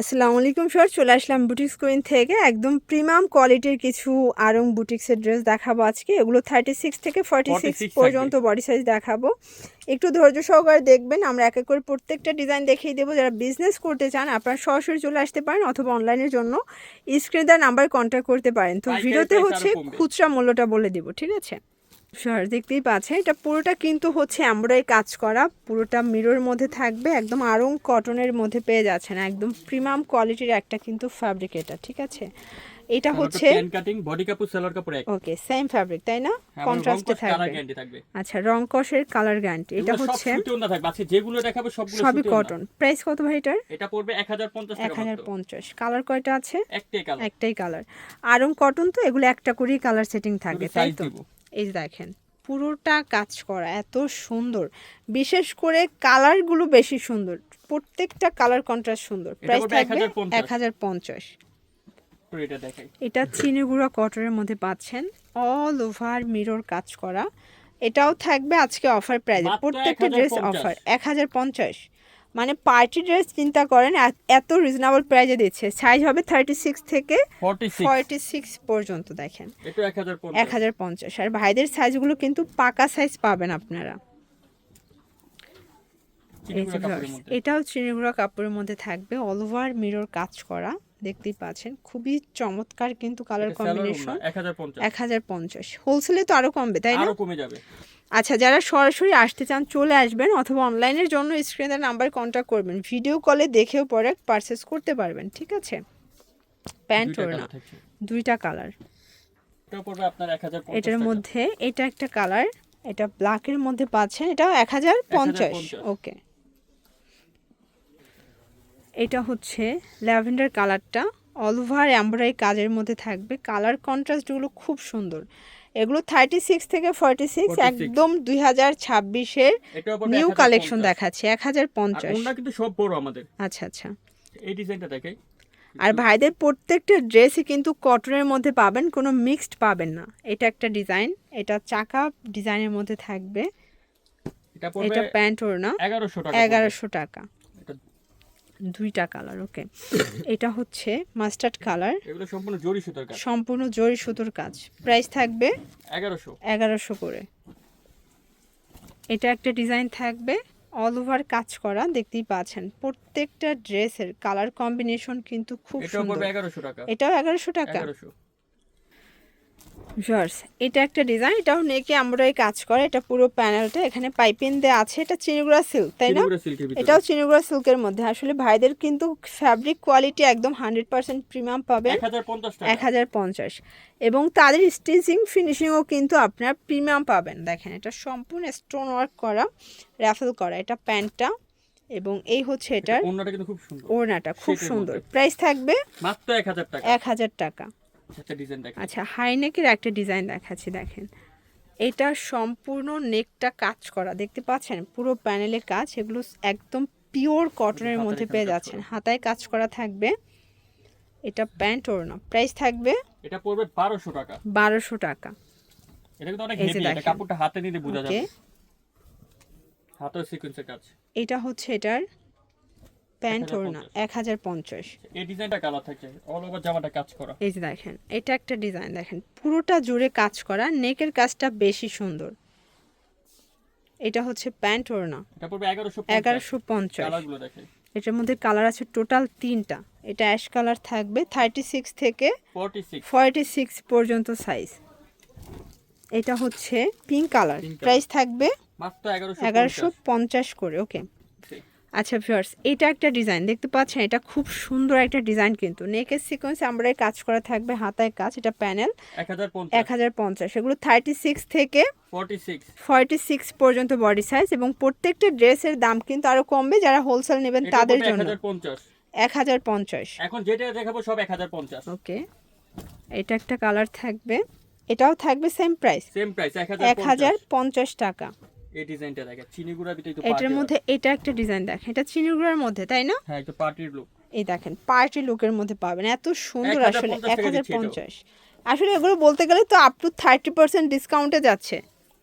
আসসালামু আলাইকুম স্যার, চলে আসলাম বুটিক্স কুইন থেকে একদম প্রিমিয়াম কোয়ালিটির কিছু আরং বুটিক্সের ড্রেস দেখাবো আজকে। এগুলো 36 থেকে 46 46 থাকবে। পর্যন্ত বডি সাইজ দেখাবো। একটু ধৈর্য সহকারে দেখবেন, আমরা এক এক করে প্রত্যেকটা ডিজাইন দেখিয়ে দেবো। যারা বিজনেস করতে চান আপনারা সরাসরি চলে আসতে পারেন, অথবা অনলাইনের জন্য স্ক্রিনে দেওয়া নাম্বার কন্ট্যাক্ট করতে পারেন। তো পাইকারি ভিডিওতে প্রাইস হচ্ছে আরো কমবে। খুচরা মূল্যটা বলে দিব, ঠিক আছে স্যার? দেখতেই পাচ্ছেন এটা পুরোটা কিন্তু হচ্ছে এমব্রয়ডারি কাজ করা, পুরোটা মিরর মধ্যে থাকবে, একদম আরং কটনের মধ্যে পেয়ে যাচ্ছেন। একদম প্রিমিয়াম কোয়ালিটির একটা কিন্তু ফ্যাব্রিক এটা, ঠিক আছে? এটা হচ্ছে প্যান কাটিং, বডি কাপড়, সালোয়ার কাপড় এক। ওকে, সেম ফ্যাব্রিক তাই না? হ্যাঁ, রং কন্ট্রাস্টে কস কালার থাকবে। গ্যারান্টি থাকবে। আচ্ছা, রং কষের কালার গ্যারান্টি। এটা এগুলো সব হচ্ছে সুতি ওন্না থাকবে। আজকে যেগুলো দেখাবো সবগুলো সবই সুতি ওন্না। কটন। প্রাইস কত ভাই এটার? এটা পড়বে 1050 টাকা মাত্র। 1050। কালার কয়টা আছে? একটাই কালার। একটাই কালার। আরং কটন তো এগুলো একটা করেই কালার সেটিং থাকবে, তাই সাইজ তো? দিব। এই যে দেখেন পুরোটা কাজ করা, এত সুন্দর। বিশেষ করে কালারগুলো বেশি সুন্দর, প্রত্যেকটা কালার কন্ট্রাস্ট সুন্দর। এটা প্রাইস পড়বে থাকবে 1050। 1050। তো এটা দেখাই। এটা চিনিগুড়া কটনের মধ্যে পাচ্ছেন, অল ওভার মিরর কাজ করা। এটাও থাকবে আজকে অফার প্রাইসে, মাত্র প্রত্যেকটা ড্রেস 1050। অফার 1050। মানে পার্টি ড্রেস চিন্তা করেন, এত রিজনেবল প্রাইসে দিচ্ছে। সাইজ হবে 36 থেকে 46। 46 পর্যন্ত। দেখেন এটা 1050। 1050। আর ভাইদের সাইজগুলো কিন্তু পাকা সাইজ পাবেন আপনারা। এই যে চিনিগুলো কাপড়ের ভিউয়ার্স, মধ্যে। এটাও চিনিগুড়া কাপড়ের মধ্যে থাকবে, অল ওভার মিরর কাজ করা। দেখতেই পাচ্ছেন খুবই চমৎকার কিন্তু কালার এটা সালোয়ার ওন্না কম্বিনেশন। 1050। 1050 হোলসেলে তো আরো কমবে তাই না? আরো কমে যাবে। আচ্ছা, যারা সরাসরি আসতে চান চলে আসবেন, অথবা অনলাইনের জন্য স্ক্রিনের নাম্বার কন্ট্যাক্ট করবেন, ভিডিও কলে দেখেও পরে পারচেস করতে পারবেন, ঠিক আছে? প্যান্ট দুইটা ওড়না কালার থাকছে। দুইটা কালার। এটা পড়বে আপনার 1050 এটার টাকা। মধ্যে এটা একটা কালার, এটা ব্ল্যাকের মধ্যে পাচ্ছেন, এটা 1050। 1050। ওকে, এটা হচ্ছে ল্যাভেন্ডার কালারটা, অল ওভার এমব্রয়ডারি কাজের মধ্যে থাকবে। কালার কন্ট্রাস্টগুলো খুব সুন্দর। এগুলো 36 থেকে 46, 46। একদম 2026-এর এটা পড়বে নিউ 1050। কালেকশন দেখাচ্ছি। আর 1050। ওন্না কিন্তু সব বড় আমাদের। আচ্ছা আচ্ছা। এই ডিজাইনটা দেখাই। আর ভাইদের প্রত্যেকটা ড্রেসই কিন্তু কটনের মধ্যে পাবেন, কোনো মিক্সড পাবেন না। এটা একটা ডিজাইন, এটা চাকা ডিজাইনের মধ্যে থাকবে। এটা পড়বে এটা প্যান্ট ওড়না 1100 টাকা। 1100 টাকা। এটা দুইটা কালার। ওকে, এটা হচ্ছে মাস্টার্ড কালার, এগুলো সম্পূর্ণ জরি সুতার কাজ। সম্পূর্ণ জরি সুতোর কাজ। প্রাইস থাকবে 1100। 1100 করে। এটা একটা ডিজাইন থাকবে, অল ওভার কাজ করা। দেখতেই পাচ্ছেন প্রত্যেকটা ড্রেসের কালার কম্বিনেশন কিন্তু খুব এটাও সুন্দর। পড়বে 1100 টাকা। এটাও 1100 টাকা। 1100। জর্জ, এটা একটা ডিজাইন, এটাও নেকে এমব্রয়ডারি কাজ করে। এটা পুরো প্যানেলটা এখানে পাইপিং দেওয়া আছে। এটা চিনিগুড়া সিল্ক তাই না? চিনিগুড়া সিল্কের ভিতরে। এটাও চিনিগুড়া সিল্কের মধ্যে। আসলে ভাইদের কিন্তু ফ্যাব্রিক কোয়ালিটি একদম 100% প্রিমিয়াম পাবেন। 1050 টাকা। 1050। এবং তাদের স্টিচিং ফিনিশিংও কিন্তু আপনার প্রিমিয়াম পাবেন। দেখেন এটা সম্পূর্ণ স্টোন ওয়ার্ক করা, র্যাফেল করা। এটা প্যান্টটা, এবং এই হচ্ছে এটার ওন্নাটা কিন্তু খুব সুন্দর। ওড়নাটা খুব শীতের সুন্দর। মধ্যে। প্রাইস থাকবে মাত্র 1000 টাকা। 1000 টাকা। একটা ডিজাইন দেখেন। আচ্ছা, হাইনেকের একটা ডিজাইন দেখাচ্ছি। দেখেন এটা সম্পূর্ণ নেকটা কাজ করা, দেখতে পাচ্ছেন পুরো প্যানেলে কাজ। এগুলো একদম পিওর কটনের হাতায় মধ্যে এখানে পেয়ে কাজ যাচ্ছেন, করা। হাতায় কাজ করা থাকবে। এটা প্যান্ট ওড়না। প্রাইস থাকবে এটা পড়বে 1200 টাকা। 1200 টাকা। এটা কিন্তু অনেক এই যে হেভি। এটা দেখেন। কাপড়টা হাতে নিলে বোঝা ওকে, যাবে। হাতেও সিকোয়েন্সের কাজ। এটা হচ্ছে এটার প্যান্ট 1050। ওড়না 1050। এই ডিজাইনটা কালার থাকছে। অল ওভার জামাটা কাজ করা। এই যে দেখেন এটা একটা ডিজাইন, দেখেন পুরোটা জুড়ে কাজ করা, নেকের কাজটা বেশি সুন্দর। এটা হচ্ছে প্যান্ট ওড়না এটা পড়বে 1150। 1150। কালারগুলো দেখেন। এটার মধ্যে কালার আছে টোটাল 3টা। এটা অ্যাশ কালার থাকবে, 36 থেকে 46। 46 পর্যন্ত সাইজ। এটা হচ্ছে pink colour. Pink color। Price থাকবে মাত্র 1150। 1150 করে। ওকে, আচ্ছা ভিউয়ার্স, এটা একটা ডিজাইন দেখতে পাচ্ছেন, এটা খুব সুন্দর একটা ডিজাইন কিন্তু। নেকের সিকোয়েন্স আমরা কাজ করা থাকবে, হাতায় কাজ। এটা প্যানেল 1050। 1050। এগুলো 36 থেকে 46। 46 পর্যন্ত বডি সাইজ, এবং প্রত্যেকটা ড্রেসের দাম কিন্তু আরো কমবে যারা হোলসেল নেবেন এটা তাদের পড়বে জন্য। 1050। 1050। এখন যেটা দেখাবো সব 1050। ওকে, এটা একটা কালার থাকবে, এটাও থাকবে সেম প্রাইস, সেম প্রাইস 1050। 1050 টাকা। এই ডিজাইনটা দেখেন। চিনিগুড়া ভিতরে একটু এটার পার্টি। মধ্যে এটা একটা ডিজাইন দেখেন, এটা চিনিগুড়ার মধ্যে তাই না? হ্যাঁ, একটু পার্টির লুক। এই দেখেন পার্টি লুকের মধ্যে পাবেন, এত সুন্দর। আসলে 1050 টাকা দিচ্ছি এটাও। 1050। আসলে এগুলো বলতে গেলে তো আপ টু 30% ডিসকাউন্টে যাচ্ছে।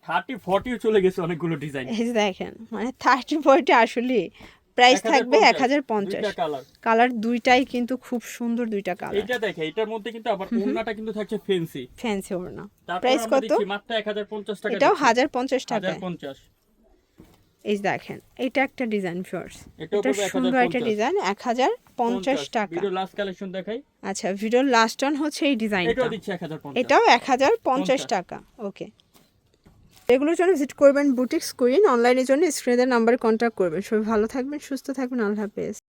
30 40 চলে গেছে অনেকগুলো ডিজাইন। এই যে দেখেন মানে 30-40 আসলে প্রাইস থাকবে 1050। দুইটা কালার। কালার দুইটাই কিন্তু খুব সুন্দর, দুইটা কালার। এটা দেখে এটার মধ্যে কিন্তু আবার ওড়নাটা কিন্তু থাকছে ফেন্সি। ফ্যান্সি ওড়না। তারপর প্রাইস আমরা কত? দিচ্ছি মাত্র 1050 টাকা। এটাও 1050 টাকা। 1050। এই যে দেখেন এটা একটা ডিজাইন ফিওর্স, এটাও এটা পড়বে সুন্দর একটা 1050 ডিজাইন, 1050 টাকা। ভিডিও লাস্ট কালেকশন দেখাই। আচ্ছা, ভিডিওর লাস্ট অন হচ্ছে এই ডিজাইনটা, এটাও দিচ্ছি 1050। এটাও 1050 টাকা। ওকে, এগুলোর জন্য ভিজিট করবেন বুটিক্স কুইন। অনলাইনের জন্য স্ক্রিনের নাম্বারে কন্ট্যাক্ট করবেন। সবাই ভালো থাকবেন, সুস্থ থাকবেন, আল্লাহ হাফেজ।